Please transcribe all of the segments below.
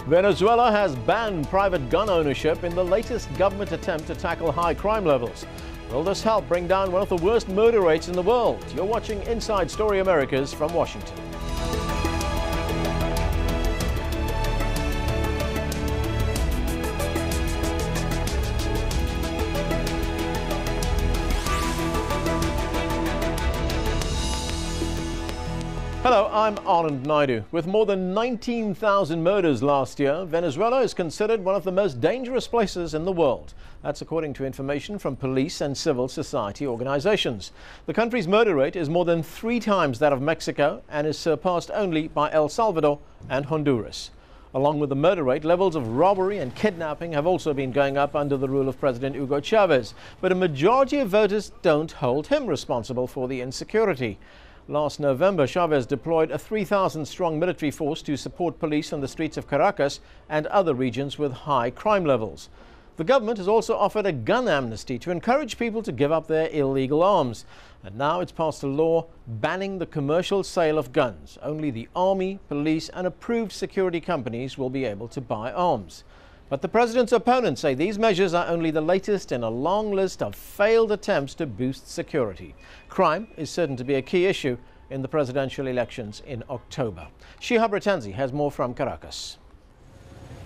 Venezuela has banned private gun ownership in the latest government attempt to tackle high crime levels. Will this help bring down one of the worst murder rates in the world? You're watching Inside Story Americas from Washington. Hello, I'm Anand Naidu. With more than 19,000 murders last year, Venezuela is considered one of the most dangerous places in the world. That's according to information from police and civil society organizations. The country's murder rate is more than 3 times that of Mexico and is surpassed only by El Salvador and Honduras. Along with the murder rate, levels of robbery and kidnapping have also been going up under the rule of President Hugo Chavez. But a majority of voters don't hold him responsible for the insecurity. Last November, Chavez deployed a 3,000-strong military force to support police on the streets of Caracas and other regions with high crime levels. The government has also offered a gun amnesty to encourage people to give up their illegal arms. And now it's passed a law banning the commercial sale of guns. Only the army, police and approved security companies will be able to buy arms. But the president's opponents say these measures are only the latest in a long list of failed attempts to boost security. Crime is certain to be a key issue in the presidential elections in October. Shihab Ratanzi has more from Caracas.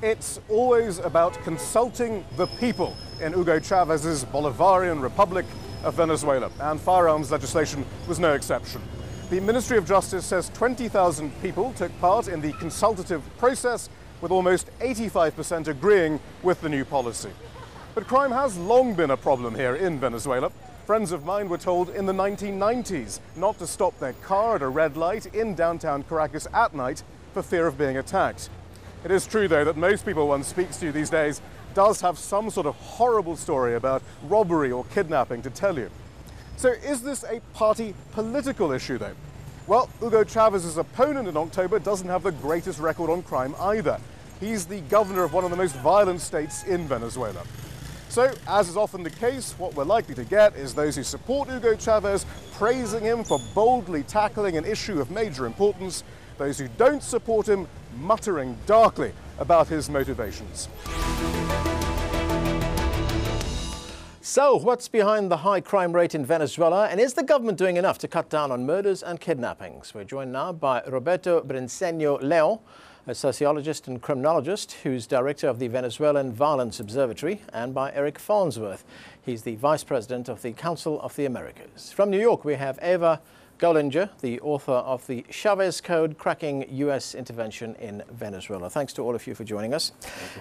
It's always about consulting the people in Hugo Chavez's Bolivarian Republic of Venezuela, and firearms legislation was no exception. The Ministry of Justice says 20,000 people took part in the consultative process, with almost 85% agreeing with the new policy. But crime has long been a problem here in Venezuela. Friends of mine were told in the 1990s not to stop their car at a red light in downtown Caracas at night for fear of being attacked. It is true, though, that most people one speaks to these days does have some sort of horrible story about robbery or kidnapping to tell you. So is this a party political issue, though? Well, Hugo Chavez's opponent in October doesn't have the greatest record on crime either. He's the governor of one of the most violent states in Venezuela. So, as is often the case, what we're likely to get is those who support Hugo Chavez praising him for boldly tackling an issue of major importance, those who don't support him muttering darkly about his motivations. So, what's behind the high crime rate in Venezuela, and is the government doing enough to cut down on murders and kidnappings? We're joined now by Roberto Briceno-Leon, a sociologist and criminologist who's director of the Venezuelan Violence Observatory, and by Eric Farnsworth. He's the vice president of the Council of the Americas. From New York, we have Eva Golinger, the author of the Chavez Code, Cracking U.S. Intervention in Venezuela. Thanks to all of you for joining us.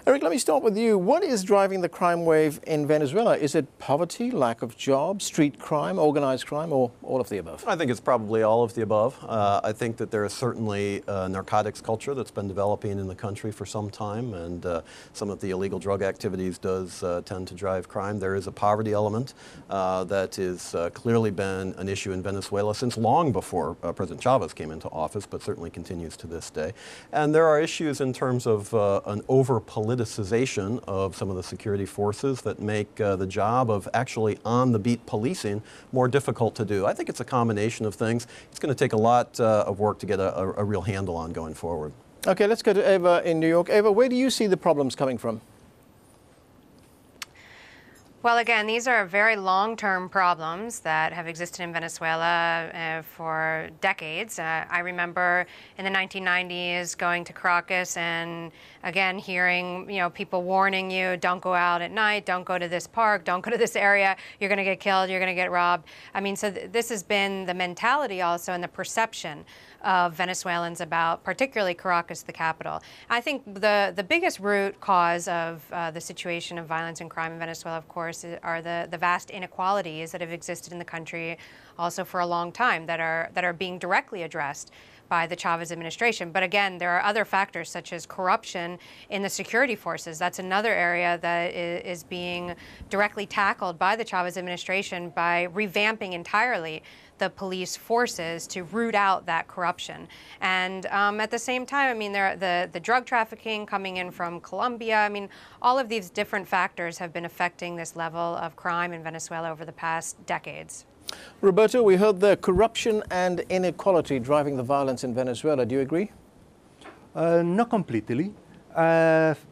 Eric, let me start with you. What is driving the crime wave in Venezuela? Is it poverty, lack of jobs, street crime, organized crime, or all of the above? I think it's probably all of the above. I think that there is certainly a narcotics culture that's been developing in the country for some time, and some of the illegal drug activities does tend to drive crime. There is a poverty element that has clearly been an issue in Venezuela since long before President Chavez came into office, but certainly continues to this day. And there are issues in terms of an over-politicization of some of the security forces that make the job of actually on-the-beat policing more difficult to do. I think it's a combination of things. It's going to take a lot of work to get a real handle on going forward. Okay, let's go to Eva in New York. Eva, where do you see the problems coming from? Well, again, these are very long-term problems that have existed in Venezuela for decades. I remember in the 1990s going to Caracas and, again, hearing, people warning you, don't go out at night, don't go to this park, don't go to this area, you're going to get killed, you're going to get robbed. I mean, so this has been the mentality also and the perception of Venezuelans about particularly Caracas, the capital. I think the biggest root cause of the situation of violence and crime in Venezuela, of course, are the vast inequalities that have existed in the country also for a long time that are being directly addressed by the Chavez administration. But again, there are other factors such as corruption in the security forces. That's another area that is being directly tackled by the Chavez administration by revamping entirely the police forces to root out that corruption. And at the same time, I mean, the drug trafficking coming in from Colombia, I mean, all of these different factors have been affecting this level of crime in Venezuela over the past decades. Roberto, we heard the corruption and inequality driving the violence in Venezuela. Do you agree? Not completely.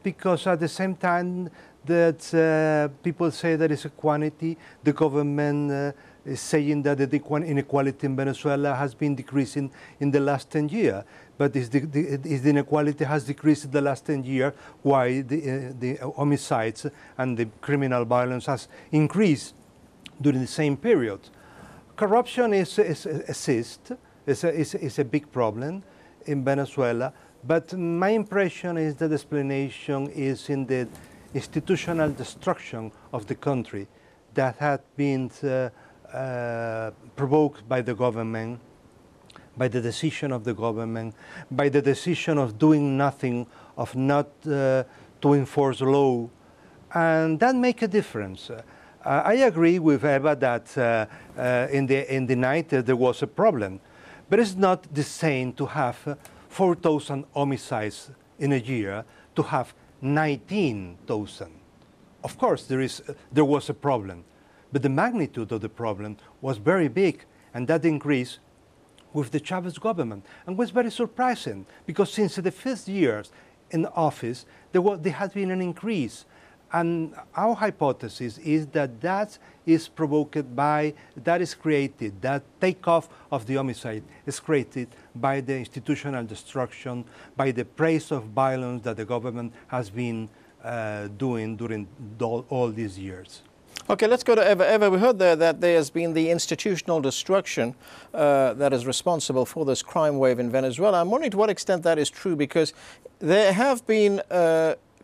because at the same time that people say there is a quantity, the government is saying that the inequality in Venezuela has been decreasing in the last 10 years. But if the inequality has decreased in the last 10 years, why the homicides and the criminal violence has increased during the same period? Corruption is a big problem in Venezuela, but my impression is that the explanation is in the institutional destruction of the country that had been provoked by the government, by the decision of the government, by the decision of doing nothing, of not to enforce law, and that makes a difference. I agree with Eva that in the night there was a problem, but it's not the same to have 4,000 homicides in a year to have 19,000. Of course, there was a problem, but the magnitude of the problem was very big, and that increased with the Chavez government, and was very surprising because since the first years in office, there had been an increase. And our hypothesis is that that is provoked by, that is created, that takeoff of the homicide is created by the institutional destruction, by the praise of violence that the government has been doing during all these years. Okay, let's go to Eva. Eva, we heard there that there has been the institutional destruction that is responsible for this crime wave in Venezuela. I'm wondering to what extent that is true, because there have been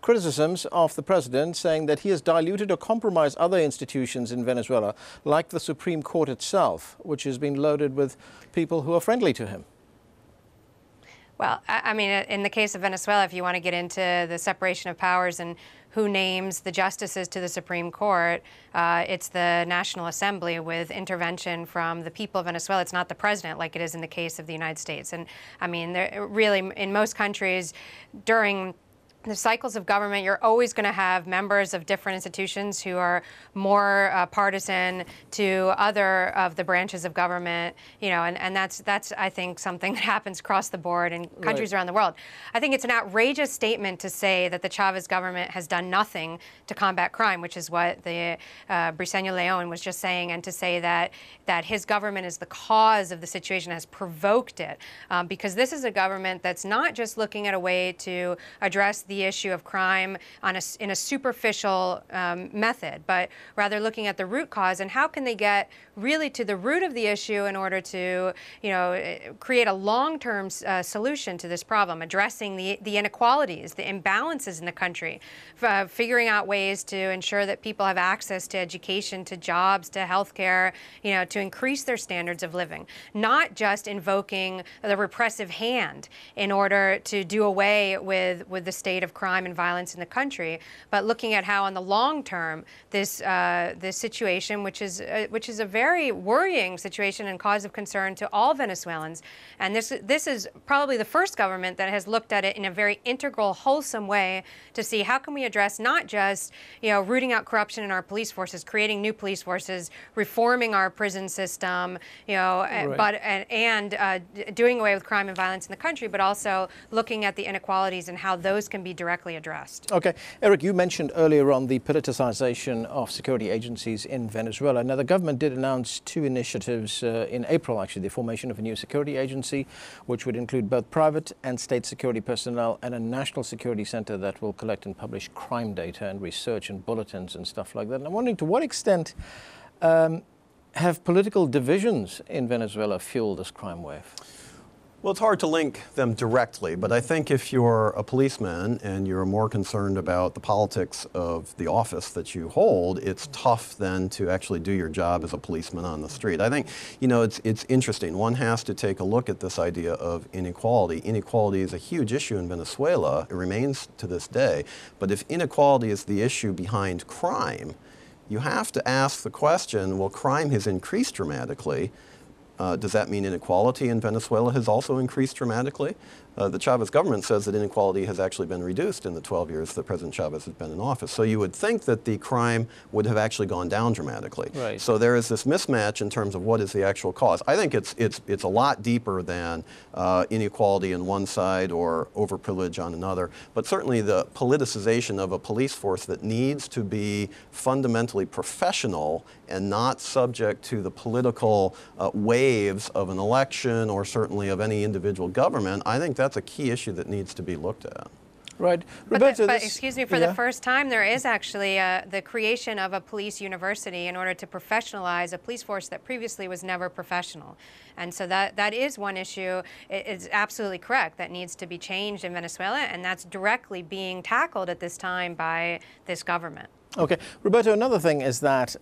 criticisms of the president saying that he has diluted or compromised other institutions in Venezuela, like the Supreme Court itself, which has been loaded with people who are friendly to him. Well, I mean, in the case of Venezuela, if you want to get into the separation of powers and who names the justices to the Supreme Court, it's the National Assembly with intervention from the people of Venezuela. It's not the president like it is in the case of the United States. And I mean, really, in most countries, during the cycles of government, you're always going to have members of different institutions who are more partisan to other of the branches of government, you know, and that's I think something that happens across the board in countries around the world. I think it's an outrageous statement to say that the Chavez government has done nothing to combat crime, which is what the Briceno-Leon was just saying, and to say that his government is the cause of the situation, has provoked it, because this is a government that's not just looking at a way to address the issue of crime in a superficial method, but rather looking at the root cause and how can they get really to the root of the issue in order to, you know, create a long-term solution to this problem, addressing the inequalities, the imbalances in the country, figuring out ways to ensure that people have access to education, to jobs, to healthcare, you know, to increase their standards of living, not just invoking the repressive hand in order to do away with the state of crime and violence in the country, but looking at how, in the long term, this situation, which is a very worrying situation and cause of concern to all Venezuelans, and this is probably the first government that has looked at it in a very integral, wholesome way to see how can we address not just, you know, rooting out corruption in our police forces, creating new police forces, reforming our prison system, you know, and doing away with crime and violence in the country, but also looking at the inequalities and how those can be directly addressed. Okay. Eric, you mentioned earlier on the politicization of security agencies in Venezuela. Now, the government did announce two initiatives in April, actually, the formation of a new security agency, which would include both private and state security personnel, and a national security center that will collect and publish crime data and research and bulletins and stuff like that. And I'm wondering to what extent have political divisions in Venezuela fueled this crime wave? Well, it's hard to link them directly, but I think if you're a policeman and you're more concerned about the politics of the office that you hold, it's tough then to actually do your job as a policeman on the street. I think, you know, it's interesting. One has to take a look at this idea of inequality. Inequality is a huge issue in Venezuela. It remains to this day. But if inequality is the issue behind crime, you have to ask the question, well, crime has increased dramatically. Does that mean inequality in Venezuela has also increased dramatically? the Chavez government says that inequality has actually been reduced in the 12 years that President Chavez has been in office. So you would think that the crime would have actually gone down dramatically. Right. So there is this mismatch in terms of what is the actual cause. I think it's a lot deeper than inequality on one side or overprivilege on another, but certainly the politicization of a police force that needs to be fundamentally professional and not subject to the political waves of an election or certainly of any individual government. I think that's a key issue that needs to be looked at. Right. But, Roberto, excuse me, for the first time, there is actually the creation of a police university in order to professionalize a police force that previously was never professional. And so that is one issue. It's absolutely correct. That needs to be changed in Venezuela, and that's directly being tackled at this time by this government. Okay. Roberto, another thing is that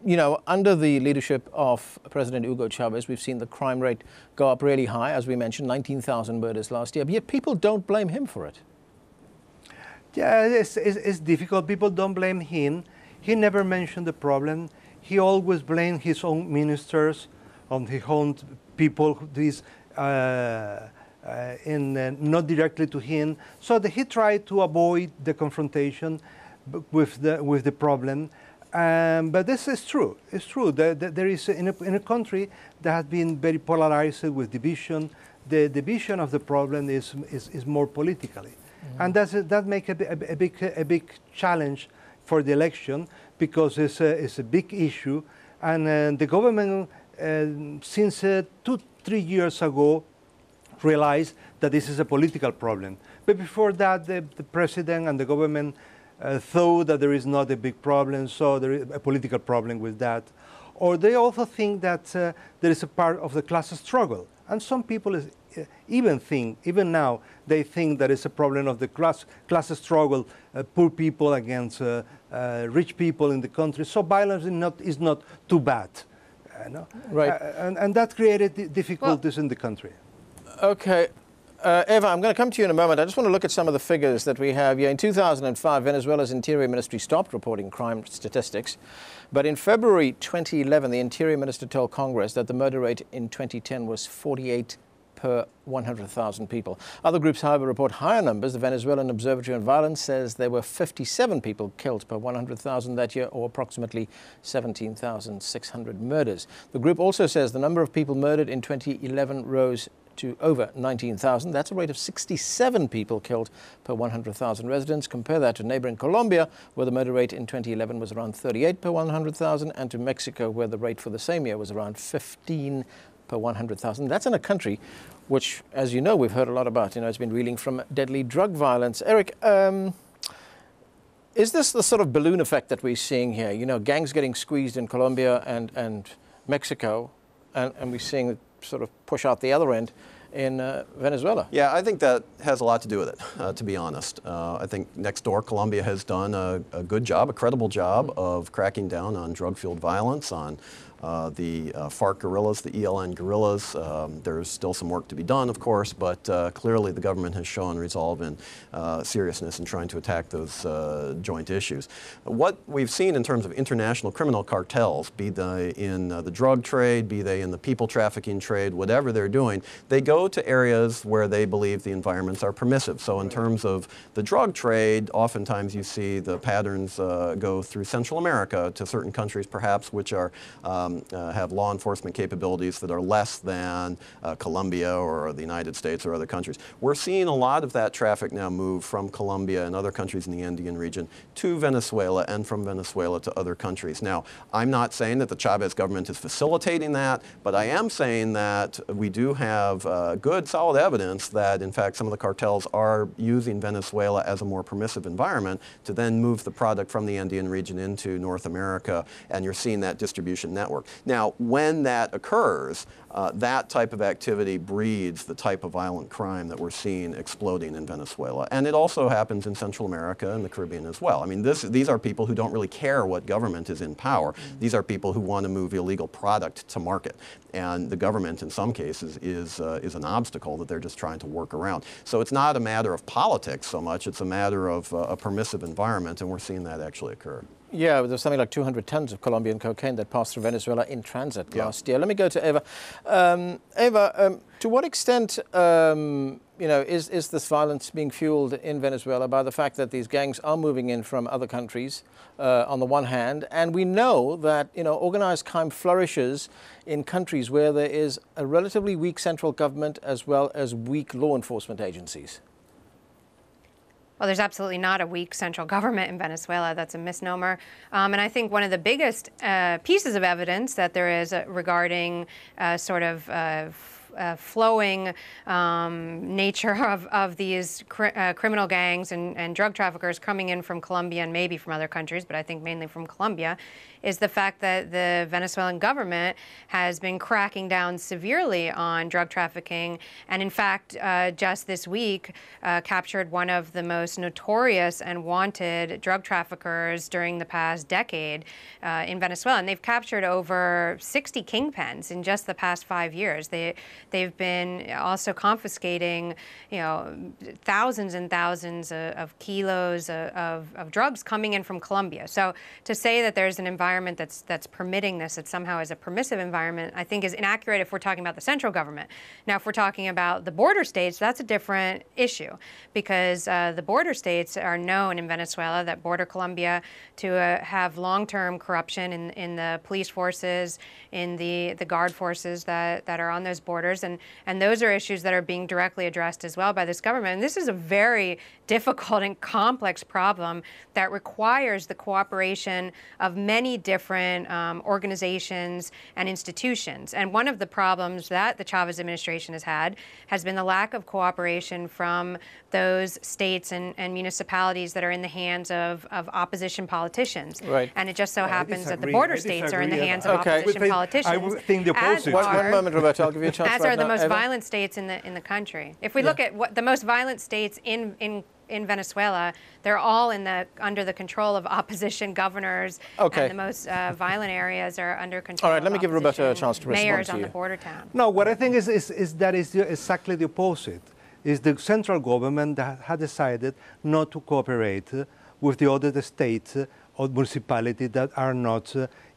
you know, under the leadership of President Hugo Chavez, we've seen the crime rate go up really high, as we mentioned, 19,000 murders last year, but yet people don't blame him for it. Yeah, it's difficult. People don't blame him. He never mentioned the problem. He always blamed his own ministers, on his own people, not directly to him. So he tried to avoid the confrontation with the problem. But this is true. It's true that there is in a country that has been very polarized with division. The division of the problem is more politically, and that makes a big challenge for the election, because it's a big issue, and the government since 2-3 years ago realized that this is a political problem. But before that, the president and the government thought that there is not a big problem, so there is a political problem with that. Or they also think that there is a part of the class struggle. And some people even now, they think that it's a problem of the class struggle, poor people against rich people in the country. So violence is not too bad. No? Right. And that created difficulties in the country. Okay. Eva, I'm going to come to you in a moment. I just want to look at some of the figures that we have here. In 2005, Venezuela's Interior Ministry stopped reporting crime statistics. But in February 2011, the Interior Minister told Congress that the murder rate in 2010 was 48 per 100,000 people. Other groups, however, report higher numbers. The Venezuelan Observatory on Violence says there were 57 people killed per 100,000 that year, or approximately 17,600 murders. The group also says the number of people murdered in 2011 rose to over 19,000. That's a rate of 67 people killed per 100,000 residents. Compare that to neighboring Colombia, where the murder rate in 2011 was around 38 per 100,000, and to Mexico, where the rate for the same year was around 15 per 100,000. That's in a country which, as you know, we've heard a lot about. You know, it's been reeling from deadly drug violence. Eric, is this the sort of balloon effect that we're seeing here? You know, gangs getting squeezed in Colombia and Mexico, and we're seeing it sort of push out the other end in Venezuela. Yeah, I think that has a lot to do with it, to be honest. I think next door, Colombia has done a good job, a credible job of cracking down on drug-fueled violence, on the FARC guerrillas, the ELN guerrillas. There's still some work to be done, of course, but clearly the government has shown resolve and seriousness in trying to attack those joint issues. What we've seen in terms of international criminal cartels, be they in the drug trade, be they in the people trafficking trade, whatever they're doing, they go to areas where they believe the environments are permissive. So in terms of the drug trade, oftentimes you see the patterns go through Central America to certain countries perhaps which are have law enforcement capabilities that are less than Colombia or the United States or other countries. We're seeing a lot of that traffic now move from Colombia and other countries in the Andean region to Venezuela, and from Venezuela to other countries. Now, I'm not saying that the Chavez government is facilitating that, but I am saying that we do have good, solid evidence that, in fact, some of the cartels are using Venezuela as a more permissive environment to then move the product from the Andean region into North America, and you're seeing that distribution network. Now, when that occurs, that type of activity breeds the type of violent crime that we're seeing exploding in Venezuela. And it also happens in Central America and the Caribbean as well. I mean, these are people who don't really care what government is in power. These are people who want to move illegal product to market. And the government, in some cases, is an obstacle that they're just trying to work around. So it's not a matter of politics so much. It's a matter of a permissive environment, and we're seeing that actually occur. Yeah, there's something like 200 tons of Colombian cocaine that passed through Venezuela in transit last year. Let me go to Eva. Eva, to what extent, is this violence being fueled in Venezuela by the fact that these gangs are moving in from other countries, on the one hand, and we know that, organized crime flourishes in countries where there is a relatively weak central government as well as weak law enforcement agencies? Well, there's absolutely not a weak central government in Venezuela. That's a misnomer. And I think one of the biggest pieces of evidence that there is regarding flowing nature of these criminal gangs and drug traffickers coming in from Colombia and maybe from other countries, but I think mainly from Colombia, is the fact that the Venezuelan government has been cracking down severely on drug trafficking, and in fact, just this week, captured one of the most notorious and wanted drug traffickers during the past decade in Venezuela. And they've captured over 60 kingpins in just the past 5 years. They've been also confiscating, thousands and thousands of kilos of drugs coming in from Colombia. So to say that there's an environment that's permitting this, that somehow is a permissive environment, I think is inaccurate if we're talking about the central government. Now, if we're talking about the border states, that's a different issue, because the border states are known in Venezuela that border Colombia to have long-term corruption in the police forces, in the guard forces that are on those borders, and those are issues that are being directly addressed as well by this government. And this is a very difficult and complex problem that requires the cooperation of many different organizations and institutions. And one of the problems that the Chavez administration has had has been the lack of cooperation from those states and municipalities that are in the hands of opposition politicians. Right. And it just so happens that the border states are in the hands of opposition politicians. I would think the opposite. One moment, Roberto, I'll give you a chance. As are the most violent states in the country. If we look at what the most violent states in Venezuela, they're all under the control of opposition governors, and the most violent areas are under control. All right, let me give Roberto a chance to respond mayors to on you. the border town. No, what I think is that is exactly the opposite. Is the central government that had decided not to cooperate with the other states or municipalities that are not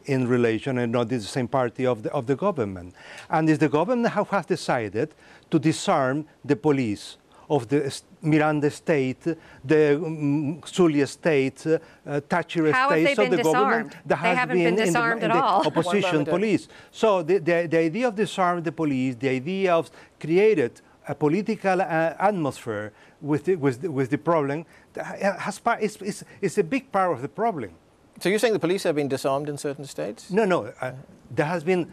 in relation and not in the same party of the government. And it's the government who has decided to disarm the police of the Miranda state, the Zulia state, Táchira state. So the government that has been in the opposition police. So the idea of disarming the police, the idea of created a political atmosphere with the problem, is a big part of the problem. So you're saying the police have been disarmed in certain states? No, that has been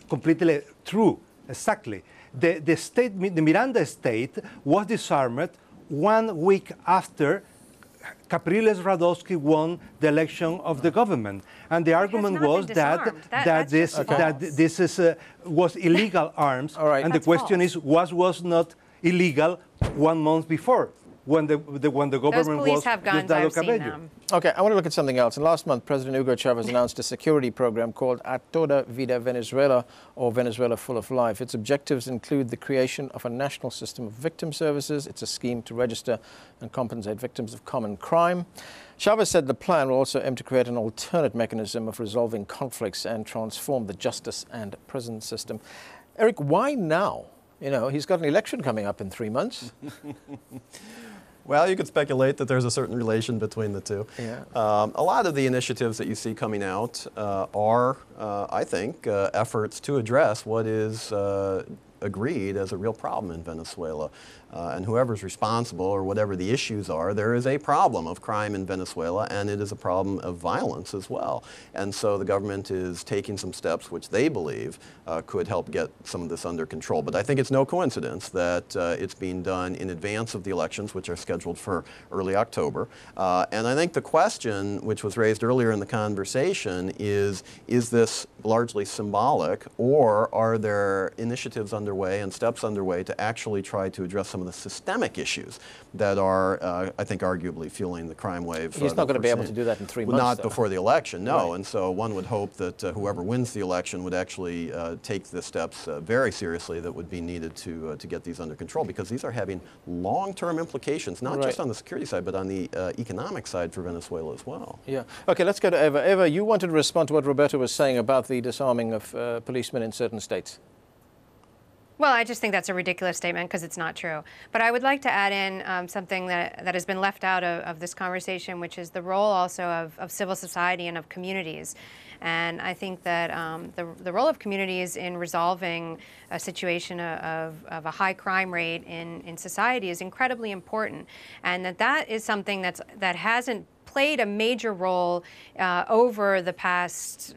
completely true, exactly. The state, the Miranda state, was disarmed 1 week after Capriles Radowski won the election of the government, and the argument was that this was illegal arms, and the question is, was not illegal 1 month before, when the government was Diosdado Cabello. Okay, I want to look at something else. And last month, President Hugo Chavez announced a security program called A Toda Vida Venezuela, or Venezuela Full of Life. Its objectives include the creation of a national system of victim services. It's a scheme to register and compensate victims of common crime. Chavez said the plan will also aim to create an alternate mechanism of resolving conflicts and transform the justice and prison system. Eric, why now? He's got an election coming up in 3 months. Well, you could speculate that there's a certain relation between the two. Yeah. A lot of the initiatives that you see coming out are, I think, efforts to address what is agreed as a real problem in Venezuela. And whoever's responsible, or whatever the issues are, there is a problem of crime in Venezuela, and it is a problem of violence as well. And so the government is taking some steps which they believe could help get some of this under control. But I think it's no coincidence that it's being done in advance of the elections, which are scheduled for early October. And I think the question, which was raised earlier in the conversation, is this largely symbolic, or are there initiatives underway and steps underway to actually try to address some of of the systemic issues that are, I think, arguably fueling the crime wave. He's not going to be able to do that in 3 months. Not though. before the election, no. Right. And so one would hope that whoever wins the election would actually take the steps very seriously that would be needed to get these under control, because these are having long-term implications, not just on the security side, but on the economic side for Venezuela as well. Yeah. Okay, let's go to Eva. Eva, you wanted to respond to what Roberto was saying about the disarming of policemen in certain states. Well, I just think that's a ridiculous statement because it's not true. But I would like to add in something that has been left out of this conversation, which is the role also of civil society and of communities. And I think that the role of communities in resolving a situation of a high crime rate in society is incredibly important, and that is something that hasn't played a major role over the past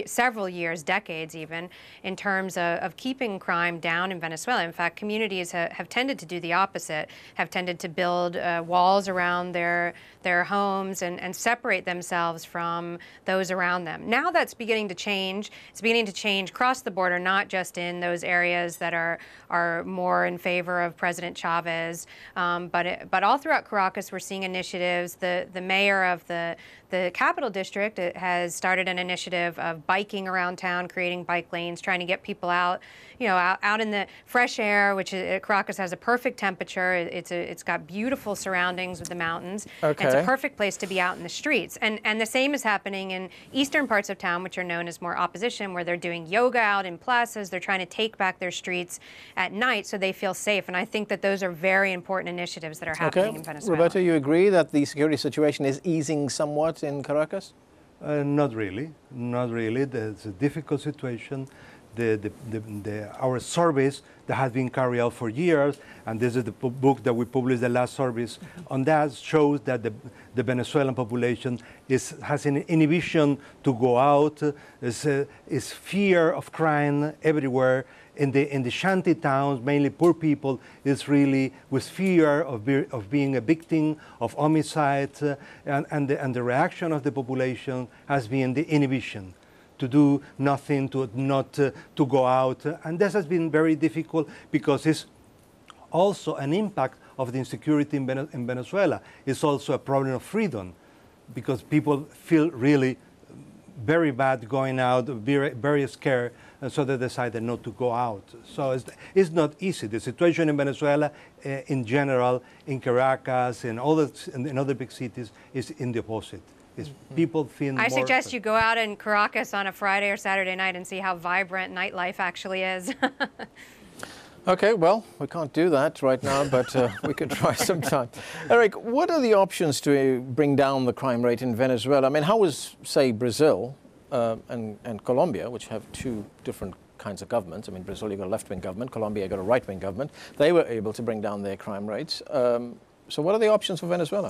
several years, decades even, in terms of keeping crime down in Venezuela. In fact, communities have tended to do the opposite, have tended to build walls around their homes and separate themselves from those around them. Now that's beginning to change. It's beginning to change across the border, not just in those areas that are more in favor of President Chavez, but all throughout Caracas we're seeing initiatives. The mayor of the capital district has started an initiative of biking around town, creating bike lanes, trying to get people out, out in the fresh air, which Caracas has a perfect temperature. It's got beautiful surroundings with the mountains. Okay. It's a perfect place to be out in the streets. And the same is happening in eastern parts of town, which are known as more opposition, where they're doing yoga out in plazas. They're trying to take back their streets at night so they feel safe. And I think that those are very important initiatives that are happening in Venezuela. Roberto, you agree that the security situation is easing somewhat in Caracas? Not really. Not really. It's a difficult situation. Our surveys that has been carried out for years, and this is the book that we published, the last surveys on that, shows that the Venezuelan population has an inhibition to go out, is fear of crime everywhere. In the shanty towns, mainly poor people, is really with fear of being a victim of homicide, and the reaction of the population has been the inhibition to do nothing, to go out, and this has been very difficult because it's also an impact of the insecurity in Venezuela. It's also a problem of freedom, because people feel really very bad going out, very scared, and so they decided not to go out. So it's not easy. The situation in Venezuela, in general, in Caracas, and in other big cities, is in the opposite. People feel I suggest you go out in Caracas on a Friday or Saturday night and see how vibrant nightlife actually is. Okay, well, we can't do that right now, but we could try sometime. Eric, what are the options to bring down the crime rate in Venezuela? I mean, how was, say, Brazil and Colombia, which have two different kinds of governments? I mean, Brazil, you got a left-wing government, Colombia, you got a right-wing government. They were able to bring down their crime rates. So what are the options for Venezuela?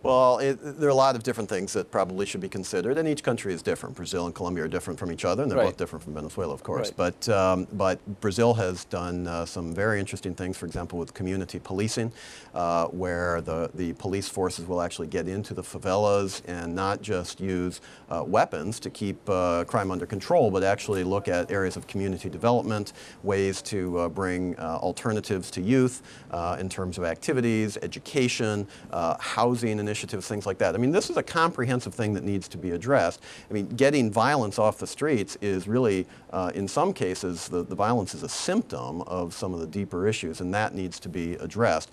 Well, there are a lot of different things that probably should be considered, and each country is different. Brazil and Colombia are different from each other, and they're both different from Venezuela, of course. Right. But Brazil has done some very interesting things, for example, with community policing, where the police forces will actually get into the favelas and not just use weapons to keep crime under control, but actually look at areas of community development, ways to bring alternatives to youth in terms of activities, education, housing initiatives, things like that. I mean, this is a comprehensive thing that needs to be addressed. I mean, getting violence off the streets is really, in some cases, the violence is a symptom of some of the deeper issues, and that needs to be addressed.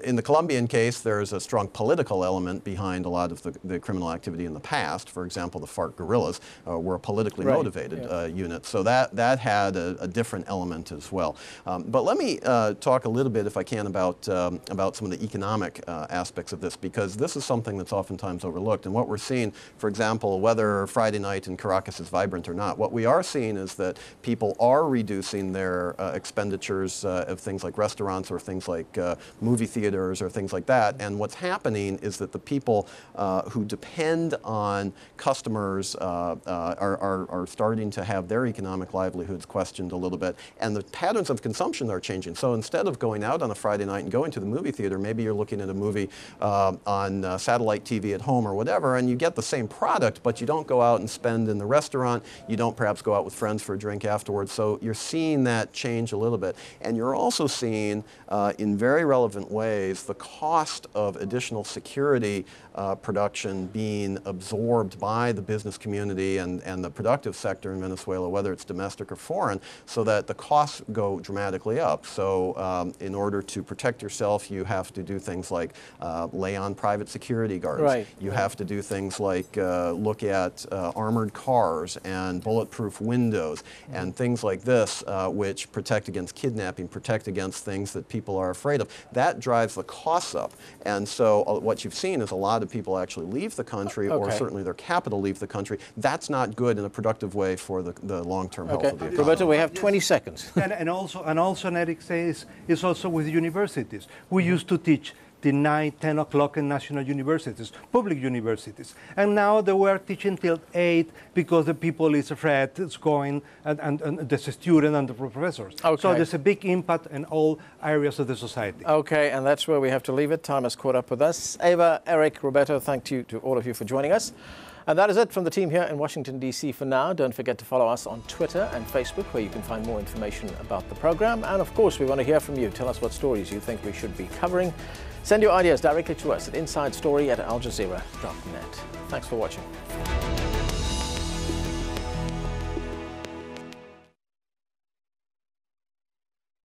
In the Colombian case, there's a strong political element behind a lot of the criminal activity in the past. For example, the FARC guerrillas were a politically motivated unit, so that had a different element as well. But let me talk a little bit, if I can, about some of the economic aspects of this, because this is something that's oftentimes overlooked. And what we're seeing, for example, whether Friday night in Caracas is vibrant or not, what we are seeing is that people are reducing their expenditures of things like restaurants or things like movie theaters or things like that. And what's happening is that the people who depend on customers are starting to have their economic livelihoods questioned a little bit. And the patterns of consumption are changing. So instead of going out on a Friday night and going to the movie theater, maybe you're looking at a movie on satellite TV at home or whatever, and you get the same product, but you don't go out and spend in the restaurant. You don't perhaps go out with friends for a drink afterwards. So you're seeing that change a little bit. And you're also seeing, in very relevant ways, the cost of additional security production being absorbed by the business community and the productive sector in Venezuela, whether it's domestic or foreign, so that the costs go dramatically up. So in order to protect yourself, you have to do things like lay on private security guards. Right. You have to do things like look at armored cars and bulletproof windows and things like this, which protect against kidnapping, protect against things that people are afraid of. That drives the costs up. And so what you've seen is a lot of people actually leave the country, or certainly their capital leave the country. That's not good in a productive way for the long-term health of the economy. Roberto, we have 20 seconds. and also, Eric says, is also with universities. We used to teach the 9, 10 o'clock in national universities, public universities. And now they were teaching till 8 because the people is afraid it's going, and the student and the professors. Okay. So there's a big impact in all areas of the society. Okay, and that's where we have to leave it. Time has caught up with us. Eva, Eric, Roberto, thank you to all of you for joining us. And that is it from the team here in Washington, D.C. for now. Don't forget to follow us on Twitter and Facebook, where you can find more information about the program. And of course, we want to hear from you. Tell us what stories you think we should be covering. Send your ideas directly to us at insidestory@aljazeera.net. Thanks for watching.